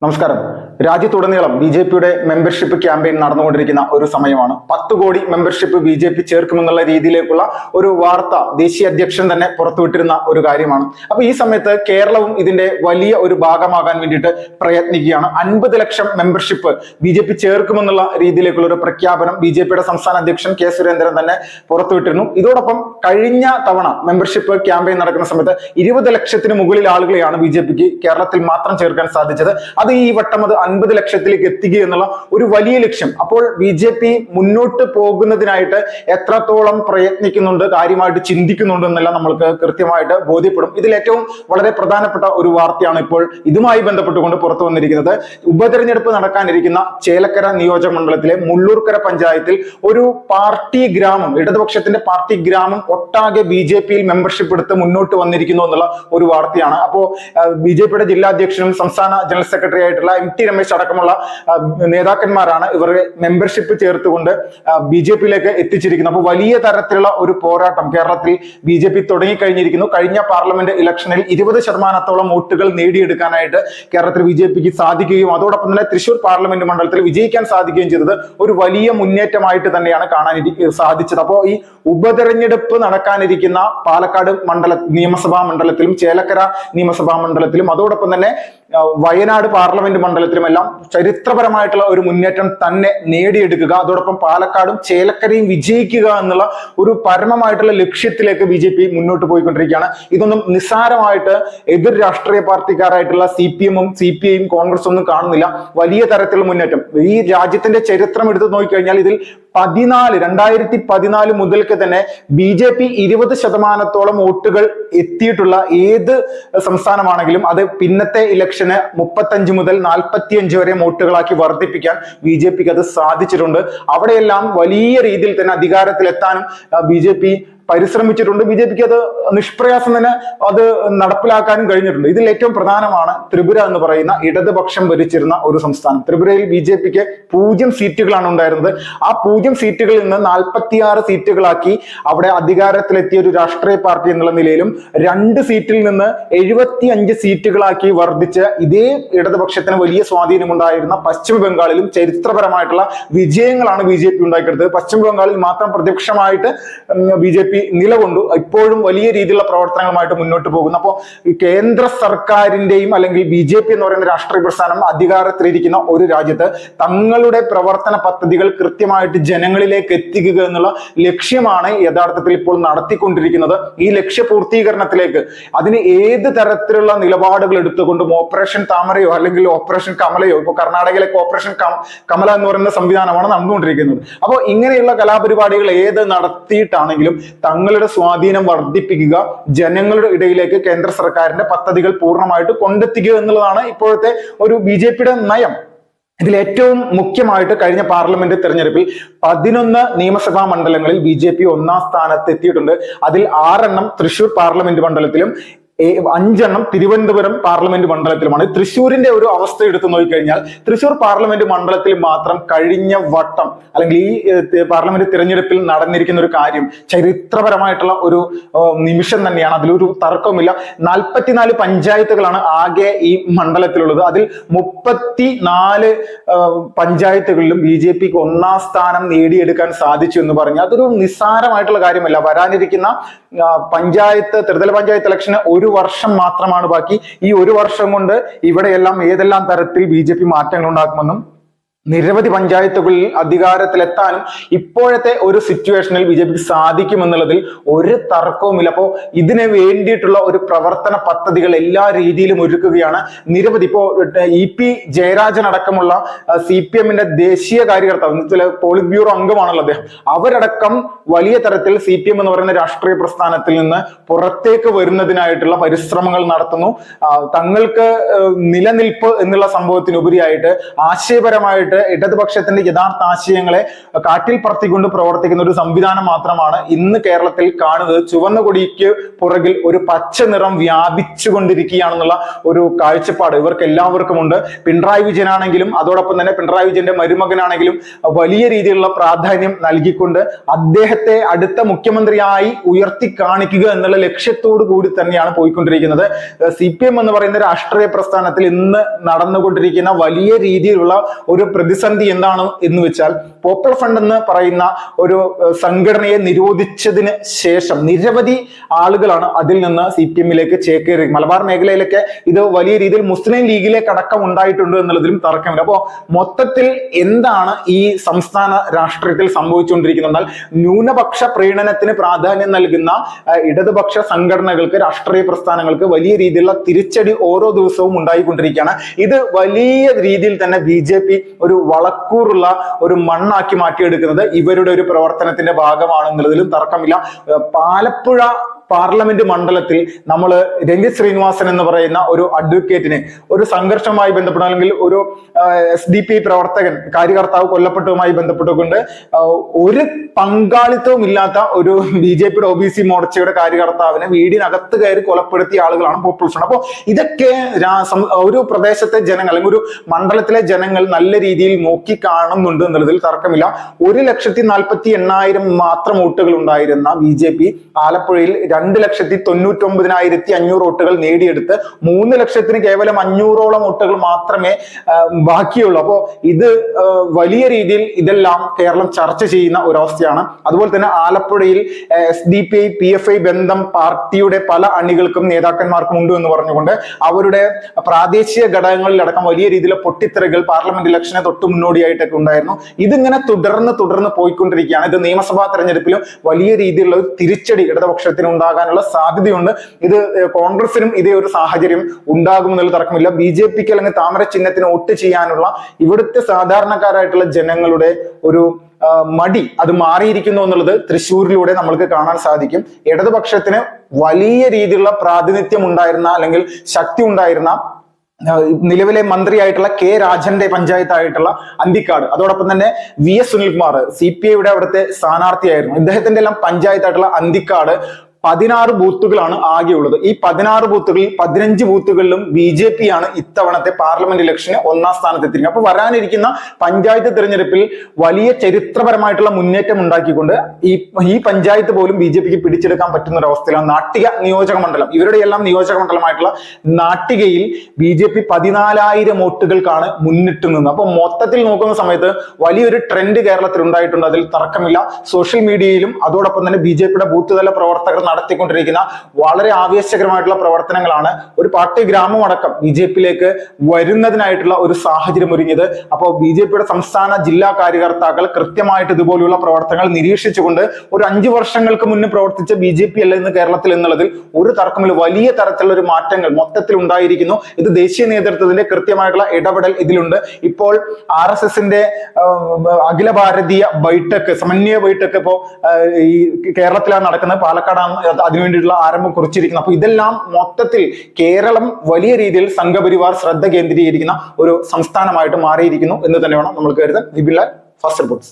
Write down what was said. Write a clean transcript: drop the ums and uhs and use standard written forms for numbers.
നമസ്കാരം. രാജ്യത്തുടനീളം ബി.ജെ.പിയുടെ membership campaign നടന്നുകൊണ്ടിരിക്കുന്ന ഒരു സമയമാണ്. 10 കോടി മെമ്പർഷിപ്പ് ബി.ജെ.പി ചേർക്കുമെന്നുള്ള രീതിയിലേക്കുള്ള ഒരു വാർത്ത ദേശീയ അധ്യക്ഷൻ തന്നെ പുറത്തുവിട്ടിരുന്ന ഒരു കാര്യമാണ്. അപ്പൊ ഈ സമയത്ത് കേരളവും ഇതിന്റെ വലിയ ഒരു ഭാഗമാകാൻ വേണ്ടിയിട്ട് പ്രയത്നിക്കുകയാണ്. 50 ലക്ഷം മെമ്പർഷിപ്പ് ബി.ജെ.പി ചേർക്കുമെന്നുള്ള രീതിയിലേക്കുള്ള ഒരു പ്രഖ്യാപനം ബി.ജെ.പിയുടെ സംസ്ഥാന അധ്യക്ഷൻ കെ സുരേന്ദ്രൻ തന്നെ പുറത്തുവിട്ടിരുന്നു. ഇതോടൊപ്പം കഴിഞ്ഞ തവണ മെമ്പർഷിപ്പ് ക്യാമ്പയിൻ നടക്കുന്ന സമയത്ത് 20 ലക്ഷത്തിന് മുകളിൽ ആളുകളെയാണ് ബി.ജെ.പിക്ക് കേരളത്തിൽ മാത്രം ചേർക്കാൻ സാധിച്ചത്. ഈ വട്ടം അത് 50 ലക്ഷത്തിലേക്ക് എത്തിക്കുക എന്നുള്ള ഒരു വലിയ ലക്ഷ്യം. അപ്പോൾ ബി.ജെ.പി മുന്നോട്ട് പോകുന്നതിനായിട്ട് എത്രത്തോളം പ്രയത്നിക്കുന്നുണ്ട്, കാര്യമായിട്ട് ചിന്തിക്കുന്നുണ്ട് എന്നെല്ലാം നമ്മൾക്ക് കൃത്യമായിട്ട് ബോധ്യപ്പെടും. ഇതിൽ ഏറ്റവും വളരെ പ്രധാനപ്പെട്ട ഒരു വാർത്തയാണ് ഇപ്പോൾ ഇതുമായി ബന്ധപ്പെട്ടുകൊണ്ട് പുറത്തു വന്നിരിക്കുന്നത്. ഉപതെരഞ്ഞെടുപ്പ് നടക്കാനിരിക്കുന്ന ചേലക്കര നിയോജക മണ്ഡലത്തിലെ മുള്ളൂർക്കര പഞ്ചായത്തിൽ ഒരു പാർട്ടി ഗ്രാമം, ഇടതുപക്ഷത്തിന്റെ പാർട്ടി ഗ്രാമം ഒട്ടാകെ ബി.ജെ.പിയിൽ മെമ്പർഷിപ്പ് എടുത്ത് മുന്നോട്ട് വന്നിരിക്കുന്നു എന്നുള്ള ഒരു വാർത്തയാണ്. അപ്പോ ബി.ജെ.പിയുടെ ജില്ലാ അധ്യക്ഷനും സംസ്ഥാന ജനറൽ സെക്രട്ടറി ആയിട്ടുള്ള എം.ടി. രമേശ് അടക്കമുള്ള നേതാക്കന്മാരാണ് ഇവരെ മെമ്പർഷിപ്പ് ചേർത്തുകൊണ്ട് ബി.ജെ.പിയിലേക്ക് എത്തിച്ചിരിക്കുന്നത്. അപ്പോൾ വലിയ തരത്തിലുള്ള ഒരു പോരാട്ടം കേരളത്തിൽ ബി.ജെ.പി തുടങ്ങിക്കഴിഞ്ഞിരിക്കുന്നു. കഴിഞ്ഞ പാർലമെന്റ് ഇലക്ഷനിൽ 20% വോട്ടുകൾ നേടിയെടുക്കാനായിട്ട് കേരളത്തിൽ ബി.ജെ.പിക്ക് സാധിക്കുകയും അതോടൊപ്പം തന്നെ തൃശൂർ പാർലമെന്റ് മണ്ഡലത്തിൽ വിജയിക്കാൻ സാധിക്കുകയും ചെയ്തത് ഒരു വലിയ മുന്നേറ്റമായിട്ട് തന്നെയാണ് കാണാൻ സാധിച്ചത്. അപ്പോൾ ഈ ഉപതെരഞ്ഞെടുപ്പ് നടക്കാനിരിക്കുന്ന പാലക്കാട് നിയമസഭാ മണ്ഡലത്തിലും ചേലക്കര നിയമസഭാ മണ്ഡലത്തിലും അതോടൊപ്പം തന്നെ വയനാട് പാർലമെന്റ് മണ്ഡലത്തിലുമെല്ലാം ചരിത്രപരമായിട്ടുള്ള ഒരു മുന്നേറ്റം തന്നെ നേടിയെടുക്കുക, അതോടൊപ്പം പാലക്കാടും ചേലക്കരയും വിജയിക്കുക എന്നുള്ള ഒരു പരമമായിട്ടുള്ള ലക്ഷ്യത്തിലേക്ക് ബി.ജെ.പി മുന്നോട്ട് പോയിക്കൊണ്ടിരിക്കുകയാണ്. ഇതൊന്നും നിസ്സാരമായിട്ട് എതിർ രാഷ്ട്രീയ പാർട്ടിക്കാരായിട്ടുള്ള CPM-ഉം CPI-യും കോൺഗ്രസും ഒന്നും കാണുന്നില്ല. വലിയ തരത്തിലുള്ള മുന്നേറ്റം ഈ രാജ്യത്തിന്റെ ചരിത്രം എടുത്തു നോക്കിക്കഴിഞ്ഞാൽ ഇതിൽ 2014 മുതൽക്ക് തന്നെ ബി.ജെ.പി 20% വോട്ടുകൾ എത്തിയിട്ടുള്ള ഏത് സംസ്ഥാനമാണെങ്കിലും അത് പിന്നത്തെ ഇലക്ഷന് 35 മുതൽ 45 വരെ വോട്ടുകളാക്കി വർദ്ധിപ്പിക്കാൻ ബി.ജെ.പിക്ക് അത് സാധിച്ചിട്ടുണ്ട്. അവിടെയെല്ലാം വലിയ രീതിയിൽ തന്നെ അധികാരത്തിലെത്താനും ബി.ജെ.പി പരിശ്രമിച്ചിട്ടുണ്ട്. ബി.ജെ.പിക്ക് അത് നിഷ്പ്രയാസം തന്നെ അത് നടപ്പിലാക്കാനും കഴിഞ്ഞിട്ടുണ്ട്. ഇതിൽ ഏറ്റവും പ്രധാനമാണ് ത്രിപുര എന്ന് പറയുന്ന ഇടതുപക്ഷം ഭരിച്ചിരുന്ന ഒരു സംസ്ഥാനം. ത്രിപുരയിൽ ബി.ജെ.പിക്ക് 0 സീറ്റുകളാണ് ഉണ്ടായിരുന്നത്. ആ 0 സീറ്റുകളിൽ നിന്ന് 46 സീറ്റുകളാക്കി അവിടെ അധികാരത്തിലെത്തിയ ഒരു രാഷ്ട്രീയ പാർട്ടി എന്നുള്ള നിലയിലും 2 സീറ്റിൽ നിന്ന് 75 സീറ്റുകളാക്കി വർദ്ധിച്ച് ഇതേ ഇടതുപക്ഷത്തിന് വലിയ സ്വാധീനമുണ്ടായിരുന്ന പശ്ചിമ ബംഗാളിലും ചരിത്രപരമായിട്ടുള്ള വിജയങ്ങളാണ് ബി.ജെ.പി ഉണ്ടാക്കിയെടുത്തത്. പശ്ചിമ ബംഗാളിൽ മാത്രം പ്രതിപക്ഷമായിട്ട് ബി.ജെ.പി നിലകൊണ്ടു ഇപ്പോഴും വലിയ രീതിയിലുള്ള പ്രവർത്തനങ്ങളുമായിട്ട് മുന്നോട്ട് പോകുന്നു. അപ്പോൾ കേന്ദ്ര സർക്കാരിന്റെയും അല്ലെങ്കിൽ ബി.ജെ.പി എന്ന് പറയുന്ന രാഷ്ട്രീയ പ്രസ്ഥാനം അധികാരത്തിലിരിക്കുന്ന ഒരു രാജ്യത്ത് തങ്ങളുടെ പ്രവർത്തന പദ്ധതികൾ കൃത്യമായിട്ട് ജനങ്ങളിലേക്ക് എത്തിക്കുക എന്നുള്ള ലക്ഷ്യമാണ് യഥാർത്ഥത്തിൽ ഇപ്പോൾ നടത്തിക്കൊണ്ടിരിക്കുന്നത്. ഈ ലക്ഷ്യ പൂർത്തീകരണത്തിലേക്ക് അതിന് ഏത് തരത്തിലുള്ള നിലപാടുകൾ എടുത്തുകൊണ്ടും ഓപ്പറേഷൻ താമരയോ അല്ലെങ്കിൽ ഓപ്പറേഷൻ കമലയോ, ഇപ്പൊ കർണാടകയിലേക്ക് ഓപ്പറേഷൻ കമല എന്ന് പറയുന്ന സംവിധാനമാണ് നടന്നുകൊണ്ടിരിക്കുന്നത്. അപ്പോൾ ഇങ്ങനെയുള്ള കലാപരിപാടികൾ ഏത് നടത്തിയിട്ടാണെങ്കിലും തങ്ങളുടെ സ്വാധീനം വർദ്ധിപ്പിക്കുക, ജനങ്ങളുടെ ഇടയിലേക്ക് കേന്ദ്ര സർക്കാരിന്റെ പദ്ധതികൾ പൂർണ്ണമായിട്ട് കൊണ്ടെത്തിക്കുക എന്നുള്ളതാണ് ഇപ്പോഴത്തെ ഒരു ബി.ജെ.പിയുടെ നയം. ഇതിൽ ഏറ്റവും മുഖ്യമായിട്ട് കഴിഞ്ഞ പാർലമെന്റ് തെരഞ്ഞെടുപ്പിൽ 11 നിയമസഭാ മണ്ഡലങ്ങളിൽ ബി.ജെ.പി 1-ാം സ്ഥാനത്ത് എത്തിയിട്ടുണ്ട്. അതിൽ 6 തൃശൂർ പാർലമെന്റ് മണ്ഡലത്തിലും 5 തിരുവനന്തപുരം പാർലമെന്റ് മണ്ഡലത്തിലുമാണ്. തൃശ്ശൂരിന്റെ ഒരു അവസ്ഥ എടുത്തു നോക്കിക്കഴിഞ്ഞാൽ തൃശ്ശൂർ പാർലമെന്റ് മണ്ഡലത്തിൽ മാത്രം കഴിഞ്ഞ വട്ടം അല്ലെങ്കിൽ ഈ പാർലമെന്റ് തിരഞ്ഞെടുപ്പിൽ നടന്നിരിക്കുന്ന ഒരു കാര്യം ചരിത്രപരമായിട്ടുള്ള ഒരു നിമിഷം തന്നെയാണ്. അതിലൊരു തർക്കവുമില്ല. 44 പഞ്ചായത്തുകളാണ് ആകെ ഈ മണ്ഡലത്തിലുള്ളത്. അതിൽ 34 പഞ്ചായത്തുകളിലും ബി.ജെ.പിക്ക് 1-ാം സ്ഥാനം നേടിയെടുക്കാൻ സാധിച്ചു എന്ന് പറഞ്ഞാൽ അതൊരു നിസ്സാരമായിട്ടുള്ള കാര്യമല്ല. വരാനിരിക്കുന്ന ത്രിതല പഞ്ചായത്ത് ഇലക്ഷന് 1 വർഷം മാത്രമാണ് ബാക്കി. ഈ 1 വർഷം കൊണ്ട് ഇവിടെയെല്ലാം ഏതെല്ലാം തരത്തിൽ ബി.ജെ.പി മാറ്റങ്ങൾ ഉണ്ടാക്കുമെന്നും നിരവധി പഞ്ചായത്തുകളിൽ അധികാരത്തിലെത്താനും ഇപ്പോഴത്തെ ഒരു സിറ്റുവേഷനിൽ ബി.ജെ.പിക്ക് സാധിക്കുമെന്നുള്ളതിൽ ഒരു തർക്കവുമില്ല. അപ്പോൾ ഇതിന് വേണ്ടിയിട്ടുള്ള ഒരു പ്രവർത്തന പദ്ധതികൾ എല്ലാ രീതിയിലും ഒരുക്കുകയാണ്. നിരവധി ഇപ്പോ E.P. ജയരാജൻ അടക്കമുള്ള CPM-ന്റെ ദേശീയ കാര്യകർത്താവ്, പോളിറ്റ് ബ്യൂറോ അംഗമാണല്ലോ അദ്ദേഹം, അവരടക്കം വലിയ തരത്തിൽ CPM എന്ന് പറയുന്ന രാഷ്ട്രീയ പ്രസ്ഥാനത്തിൽ നിന്ന് പുറത്തേക്ക് വരുന്നതിനായിട്ടുള്ള പരിശ്രമങ്ങൾ നടത്തുന്നു. തങ്ങൾക്ക് നിലനിൽപ്പ് എന്നുള്ള സംഭവത്തിനുപരിയായിട്ട് ആശയപരമായിട്ട് ഇടതുപക്ഷത്തിന്റെ യഥാർത്ഥ ആശയങ്ങളെ കാറ്റിൽ പറത്തിക്കൊണ്ട് പ്രവർത്തിക്കുന്ന ഒരു സംവിധാനം മാത്രമാണ് ഇന്ന് കേരളത്തിൽ കാണുന്നത്. ചുവന്ന കൊടിക്ക് പുറകിൽ ഒരു പച്ച നിറം വ്യാപിച്ചുകൊണ്ടിരിക്കുകയാണെന്നുള്ള ഒരു കാഴ്ചപ്പാട് ഇവർക്ക് എല്ലാവർക്കും ഉണ്ട്. പിണറായി വിജയനാണെങ്കിലും അതോടൊപ്പം തന്നെ പിണറായി വിജയന്റെ മരുമകനാണെങ്കിലും വലിയ രീതിയിലുള്ള പ്രാധാന്യം നൽകിക്കൊണ്ട് അദ്ദേഹത്തെ അടുത്ത മുഖ്യമന്ത്രിയായി ഉയർത്തി കാണിക്കുക എന്നുള്ള ലക്ഷ്യത്തോടു കൂടി തന്നെയാണ് പോയിക്കൊണ്ടിരിക്കുന്നത്. CPM എന്ന് പറയുന്ന രാഷ്ട്രീയ പ്രസ്ഥാനത്തിൽ ഇന്ന് നടന്നുകൊണ്ടിരിക്കുന്ന വലിയ രീതിയിലുള്ള ഒരു പ്രതിസന്ധി എന്താണ് എന്ന് വെച്ചാൽ, പോപ്പുലർ ഫ്രണ്ട് എന്ന് പറയുന്ന ഒരു സംഘടനയെ നിരോധിച്ചതിന് ശേഷം നിരവധി ആളുകളാണ് അതിൽ നിന്ന് CPM-ലേക്ക് ചേക്കേറി. മലബാർ മേഖലയിലൊക്കെ ഇത് വലിയ രീതിയിൽ മുസ്ലിം ലീഗിലേക്ക് അടക്കം ഉണ്ടായിട്ടുണ്ട് എന്നുള്ളതിലും തർക്കമില്ല. അപ്പോ മൊത്തത്തിൽ എന്താണ് ഈ സംസ്ഥാന രാഷ്ട്രീയത്തിൽ സംഭവിച്ചുകൊണ്ടിരിക്കുന്നത്? എന്നാൽ ന്യൂനപക്ഷ പ്രീണനത്തിന് പ്രാധാന്യം നൽകുന്ന ഇടതുപക്ഷ സംഘടനകൾക്ക്, രാഷ്ട്രീയ പ്രസ്ഥാനങ്ങൾക്ക് വലിയ രീതിയിലുള്ള തിരിച്ചടി ഓരോ ദിവസവും ഉണ്ടായിക്കൊണ്ടിരിക്കുകയാണ്. ഇത് വലിയ രീതിയിൽ തന്നെ BJP ഒരു വളക്കൂറുള്ള ഒരു മണ്ണാക്കി മാറ്റിയെടുക്കുന്നത് ഇവരുടെ ഒരു പ്രവർത്തനത്തിന്റെ ഭാഗമാണെന്നുള്ളതിലും തർക്കമില്ല. പാലപ്പുഴ പാർലമെന്റ് മണ്ഡലത്തിൽ നമ്മൾ രഞ്ജിത്ത് ശ്രീനിവാസൻ എന്ന് പറയുന്ന ഒരു അഡ്വക്കേറ്റിനെ ഒരു സംഘർഷവുമായി ബന്ധപ്പെട്ട അല്ലെങ്കിൽ ഒരു SDP പ്രവർത്തകൻ കാര്യകർത്താവ് കൊല്ലപ്പെട്ടതുമായി ബന്ധപ്പെട്ടുകൊണ്ട് ഒരു പങ്കാളിത്തവും ഇല്ലാത്ത ഒരു BJP OBC മോർച്ചയുടെ കാര്യകർത്താവിനെ വീടിനകത്ത് കയറി കൊലപ്പെടുത്തിയ ആളുകളാണ് പോപ്പുലർ ഫ്രണ്ട്. അപ്പോൾ ഇതൊക്കെ ഒരു പ്രദേശത്തെ ജനങ്ങൾ അല്ലെങ്കിൽ ഒരു മണ്ഡലത്തിലെ ജനങ്ങൾ നല്ല രീതിയിൽ നോക്കി കാണുന്നുണ്ട് എന്നുള്ളതിൽ തർക്കമില്ല. 1,40,48,000 മാത്രം വോട്ടുകൾ ഉണ്ടായിരുന്ന BJP ആലപ്പുഴയിൽ 2,99,500 വോട്ടുകൾ നേടിയെടുത്ത് 3,00,000 കേവലം 500ഓളം വോട്ടുകൾ മാത്രമേ ബാക്കിയുള്ളൂ. അപ്പോ ഇത് വലിയ രീതിയിൽ ഇതെല്ലാം കേരളം ചർച്ച ചെയ്യുന്ന ഒരവസ്ഥയാണ്. അതുപോലെ തന്നെ ആലപ്പുഴയിൽ SDP PFI ബന്ധം പാർട്ടിയുടെ പല അണികൾക്കും നേതാക്കന്മാർക്കും ഉണ്ട് എന്ന് പറഞ്ഞുകൊണ്ട് അവരുടെ പ്രാദേശിക ഘടകങ്ങളിലടക്കം വലിയ രീതിയിലുള്ള പൊട്ടിത്തെറികൾ പാർലമെന്റ് ഇലക്ഷനെ തൊട്ട് മുന്നോടിയായിട്ടൊക്കെ ഉണ്ടായിരുന്നു. ഇതിങ്ങനെ തുടർന്ന് പോയിക്കൊണ്ടിരിക്കുകയാണ്. ഇത് നിയമസഭാ തെരഞ്ഞെടുപ്പിലും വലിയ രീതിയിലുള്ള ഒരു തിരിച്ചടി ഇടതുപക്ഷത്തിന് ഉണ്ടാകാനുള്ള സാധ്യതയുണ്ട്. ഇത് കോൺഗ്രസിനും ഇതേ ഒരു സാഹചര്യം ഉണ്ടാകുമെന്നുള്ള തർക്കമില്ല. BJPക്ക് അല്ലെങ്കിൽ താമര ചിഹ്നത്തിന് വോട്ട് ചെയ്യാനുള്ള ഇവിടുത്തെ സാധാരണക്കാരായിട്ടുള്ള ജനങ്ങളുടെ ഒരു മടി അത് മാറിയിരിക്കുന്നു എന്നുള്ളത് തൃശ്ശൂരിലൂടെ നമ്മൾക്ക് കാണാൻ സാധിക്കും. ഇടതുപക്ഷത്തിന് വലിയ രീതിയിലുള്ള പ്രാതിനിധ്യം ഉണ്ടായിരുന്ന അല്ലെങ്കിൽ ശക്തി ഉണ്ടായിരുന്ന നിലവിലെ മന്ത്രിയായിട്ടുള്ള K രാജന്റെ പഞ്ചായത്തായിട്ടുള്ള അന്തിക്കാട്, അതോടൊപ്പം തന്നെ VS സുനിൽകുമാർ CPIയുടെ അവിടുത്തെ സ്ഥാനാർത്ഥിയായിരുന്നു. ഇദ്ദേഹത്തിന്റെ എല്ലാം പഞ്ചായത്തായിട്ടുള്ള അന്തിക്കാട് 16 ബൂത്തുകളാണ് ആകെയുള്ളത്. ഈ 16 ബൂത്തുകളിൽ 15 ബൂത്തുകളിലും BJP ആണ് ഇത്തവണത്തെ പാർലമെന്റ് ഇലക്ഷന് 1ാം സ്ഥാനത്തെത്തിയിരിക്കുന്നത്. അപ്പൊ വരാനിരിക്കുന്ന പഞ്ചായത്ത് തിരഞ്ഞെടുപ്പിൽ വലിയ ചരിത്രപരമായിട്ടുള്ള മുന്നേറ്റം ഉണ്ടാക്കിക്കൊണ്ട് ഈ പഞ്ചായത്ത് പോലും BJPക്ക് പിടിച്ചെടുക്കാൻ പറ്റുന്ന ഒരു അവസ്ഥയിലാണ്. നാട്ടിക നിയോജക മണ്ഡലം, ഇവരുടെ എല്ലാം നിയോജക മണ്ഡലമായിട്ടുള്ള നാട്ടികയിൽ BJP 14,000 വോട്ടുകൾക്കാണ് മുന്നിട്ട് നിന്നത്. അപ്പൊ മൊത്തത്തിൽ നോക്കുന്ന സമയത്ത് വലിയൊരു ട്രെൻഡ് കേരളത്തിൽ ഉണ്ടായിട്ടുണ്ട്, അതിൽ തർക്കമില്ല. സോഷ്യൽ മീഡിയയിലും അതോടൊപ്പം തന്നെ BJPയുടെ ബൂത്ത് തല പ്രവർത്തകർ നടത്തിക്കൊണ്ടിരിക്കുന്ന വളരെ ആവേശകരമായിട്ടുള്ള പ്രവർത്തനങ്ങളാണ് ഒരു പാർട്ടി ഗ്രാമം അടക്കം BJPയിലേക്ക് വരുന്നതിനായിട്ടുള്ള ഒരു സാഹചര്യം ഒരുങ്ങിയത്. അപ്പോൾ BJPയുടെ സംസ്ഥാന ജില്ലാ കാര്യകർത്താക്കൾ കൃത്യമായിട്ട് ഇതുപോലുള്ള പ്രവർത്തനങ്ങൾ നിരീക്ഷിച്ചുകൊണ്ട് ഒരു 5 വർഷങ്ങൾക്ക് മുന്നേ പ്രവർത്തിച്ച BJP അല്ല ഇന്ന് കേരളത്തിൽ എന്നുള്ളതിൽ ഒരു തർക്കമില്ല. വലിയ തരത്തിലുള്ള ഒരു മാറ്റങ്ങൾ മൊത്തത്തിൽ ഉണ്ടായിരിക്കുന്നു. ഇത് ദേശീയ നേതൃത്വത്തിന്റെ കൃത്യമായിട്ടുള്ള ഇടപെടൽ ഇതിലുണ്ട്. ഇപ്പോൾ RSSന്റെ അഖില ഭാരതീയ ബൈഠക്ക്, സമന്വയ ബൈഠക്ക് ഇപ്പോൾ ഈ കേരളത്തിലാണ് നടക്കുന്നത്, പാലക്കാടാണ് അതിനുവേണ്ടിയിട്ടുള്ള ആരംഭം കുറിച്ചിരിക്കുന്നത്. അപ്പൊ ഇതെല്ലാം മൊത്തത്തിൽ കേരളം വലിയ രീതിയിൽ സംഘപരിവാർ ശ്രദ്ധ കേന്ദ്രീകരിക്കുന്ന ഒരു സംസ്ഥാനമായിട്ട് മാറിയിരിക്കുന്നു എന്ന് തന്നെ വേണം നമ്മൾ കരുതാൻ. Vipin Lal, first reports.